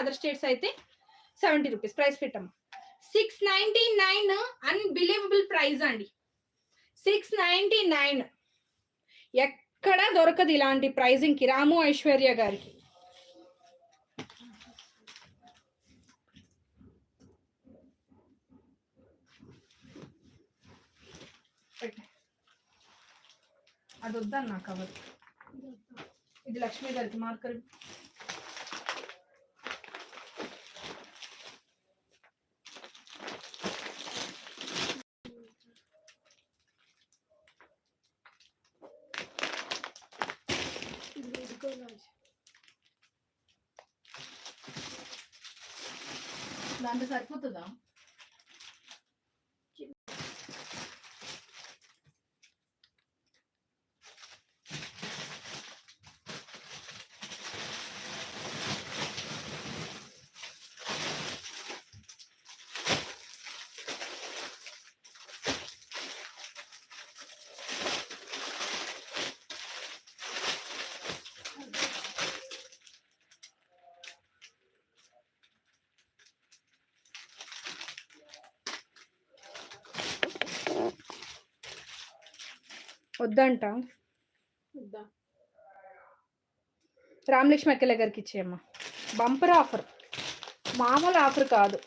Other states అయితే 70 rupees price పెట్టాము. 699 unbelievable price అండి. 699 ఎక్కడ దొరకదు ఇలాంటి ప్రైజింగ్ కి రాము ఐశ్వర్య గారికి. అది వద్దన్న కవర్, ఇది లక్ష్మి గారికి మార్కర్. దాంట్లో సరిపోతుందా? వద్దంట. రామలక్ష్మి అక్కల గారికి ఇచ్చేయమ్మా. బంపర్ ఆఫర్, మామూలు ఆఫర్ కాదు.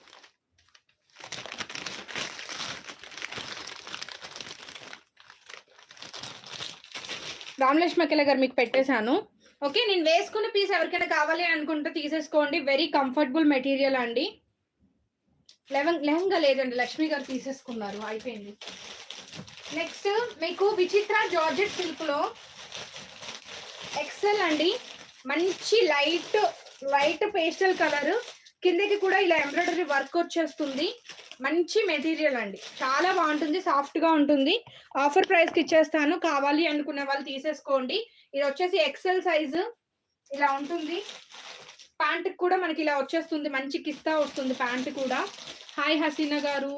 రామలక్ష్మి అక్కల గారు మీకు పెట్టేశాను. ఓకే, నేను వేసుకున్న పీస్ ఎవరికైనా కావాలి అనుకుంటే తీసేసుకోండి. వెరీ కంఫర్టబుల్ మెటీరియల్ అండి. లెహంగా లేదండి, లక్ష్మి గారు తీసేసుకున్నారు, అయిపోయింది. నెక్స్ట్ మీకు విచిత్ర జార్జెట్ సిల్క్ లో ఎక్సెల్ అండి. మంచి లైట్ పేస్టల్ కలర్, కిందకి కూడా ఇలా ఎంబ్రాయిడరీ వర్క్ వచ్చేస్తుంది. మంచి మెటీరియల్ అండి, చాలా బాగుంటుంది, సాఫ్ట్ గా ఉంటుంది. ఆఫర్ ప్రైస్ కి ఇచ్చేస్తాను, కావాలి అనుకునే వాళ్ళు తీసేసుకోండి. ఇది వచ్చేసి ఎక్సెల్ సైజు ఇలా ఉంటుంది. ప్యాంట్ కూడా మనకి ఇలా వచ్చేస్తుంది, మంచి కిస్తా వస్తుంది ప్యాంట్ కూడా. హాయ్ హసీనా గారు,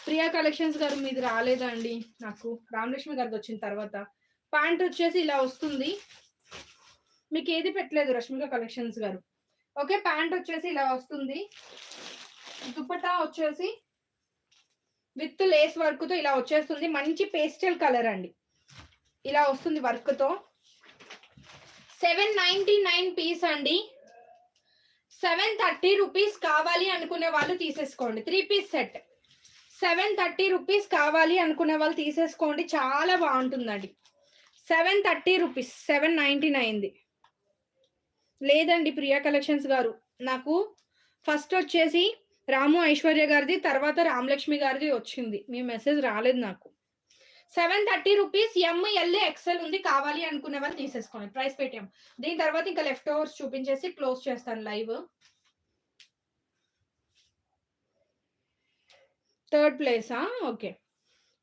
ప్రియా కలెక్షన్స్ గారు మీది రాలేదండి నాకు, రామలక్ష్మి గారికి వచ్చిన తర్వాత. ప్యాంట్ వచ్చేసి ఇలా వస్తుంది, మీకు ఏది పెట్టలేదు రష్మిక కలెక్షన్స్ గారు. ఓకే, ప్యాంట్ వచ్చేసి ఇలా వస్తుంది. దుపట్టా వచ్చేసి విత్ లేస్ వర్క్ తో ఇలా వచ్చేస్తుంది. మంచి పేస్టల్ కలర్ అండి, ఇలా వస్తుంది వర్క్ తో. 799 పీస్ అండి. 730 రూపీస్. కావాలి అనుకునే వాళ్ళు తీసేసుకోండి. 3 పీస్ సెట్ 730 రూపీస్. కావాలి అనుకునే వాళ్ళు తీసేసుకోండి, చాలా బాగుంటుందండి. 730 రూపీస్, 799 లేదండి ప్రియా కలెక్షన్స్ గారు. నాకు ఫస్ట్ వచ్చేసి రాము ఐశ్వర్య గారిది, తర్వాత రామలక్ష్మి గారిది వచ్చింది, మీ మెసేజ్ రాలేదు నాకు. 730 రూపీస్. ML XL ఉంది, కావాలి అనుకునే వాళ్ళు తీసేసుకోండి, ప్రైస్ పెట్టాం. దీని తర్వాత ఇంకా లెఫ్ట్ ఓవర్స్ చూపించేసి క్లోజ్ చేస్తాను లైవ్. థర్డ్ ప్లేసా? ఓకే,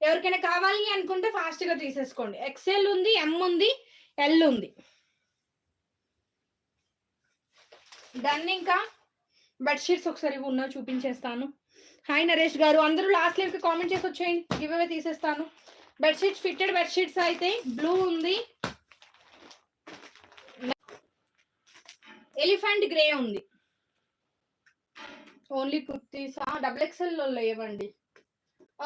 ఎవరికైనా కావాలి అనుకుంటే ఫాస్ట్ గా తీసేసుకోండి. XL ఉంది, M ఉంది, L ఉంది. దాన్ని ఇంకా బెడ్షీట్స్ ఒకసారి ఉన్నా చూపించేస్తాను. హాయ్ నరేష్ గారు, అందరూ లాస్ట్ లైవ్ కి కామెంట్ చేసి వచ్చేయండి, గివ్ అవే తీసేస్తాను. బెడ్షీట్స్ ఫిట్టెడ్ బెడ్షీట్స్ అయితే బ్లూ ఉంది, ఎలిఫెంట్ గ్రే ఉంది. ఓన్లీ కుర్తీసా? XXL లో లేవండి.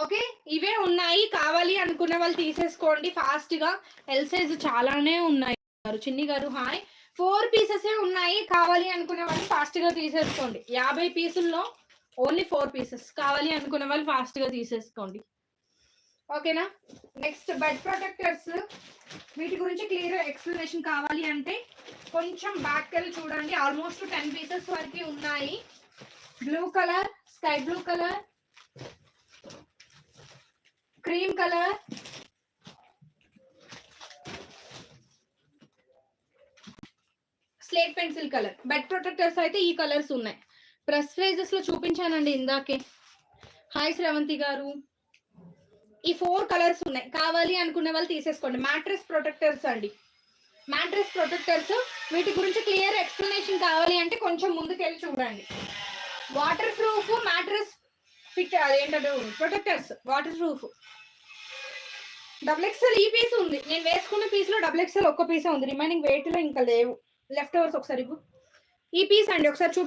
ఓకే, ఇవే ఉన్నాయి, కావాలి అనుకున్న వాళ్ళు తీసేసుకోండి ఫాస్ట్ గా. ఎల్ సైజ్ చాలానే ఉన్నాయి. చిన్ని గారు హాయ్. 4 పీసెస్ ఉన్నాయి, కావాలి అనుకునే వాళ్ళు ఫాస్ట్ గా తీసేసుకోండి. 50 పీసుల్లో ఓన్లీ 4 పీసెస్. కావాలి అనుకునే వాళ్ళు ఫాస్ట్ గా తీసేసుకోండి, ఓకేనా. నెక్స్ట్ బెడ్ ప్రొటెక్టర్స్, వీటి గురించి క్లియర్ ఎక్స్ప్లెనేషన్ కావాలి అంటే కొంచెం బ్యాక్ వెళ్ళి చూడండి. ఆల్మోస్ట్ 10 పీసెస్ వరకు ఉన్నాయి. Blue colour, sky blue colour, cream colour, slate pencil colour. Bed protectors అయితే ఈ కలర్స్ ఉన్నాయి. ప్రెస్ ప్రైజెస్ లో చూపించానండి ఇందాకే. హాయ్ శ్రవంతి గారు, ఈ 4 కలర్స్ ఉన్నాయి, కావాలి అనుకునే వాళ్ళు తీసేసుకోండి. మ్యాట్రెస్ ప్రొటెక్టర్స్ అండి, మ్యాట్రెస్ ప్రొటెక్టర్స్. వీటి గురించి క్లియర్ ఎక్స్ప్లెనేషన్ కావాలి అంటే కొంచెం ముందుకెళ్ళి చూడండి. వాటర్ ప్రూఫ్ మ్యాట్రెస్ ఫిట్, అదేంటంటే ప్రొటెక్టర్స్ వాటర్ ప్రూఫ్. XXL ఈ పీస్ ఉంది, నేను వేసుకున్న పీస్ లో XXL ఒక్క పీసే ఉంది, రిమైనింగ్ వెయిట్ లో ఇంకా లేవు. లెఫ్ట్ ఓవర్స్ ఒకసారి ఈ పీస్ అండి ఒకసారి చూపి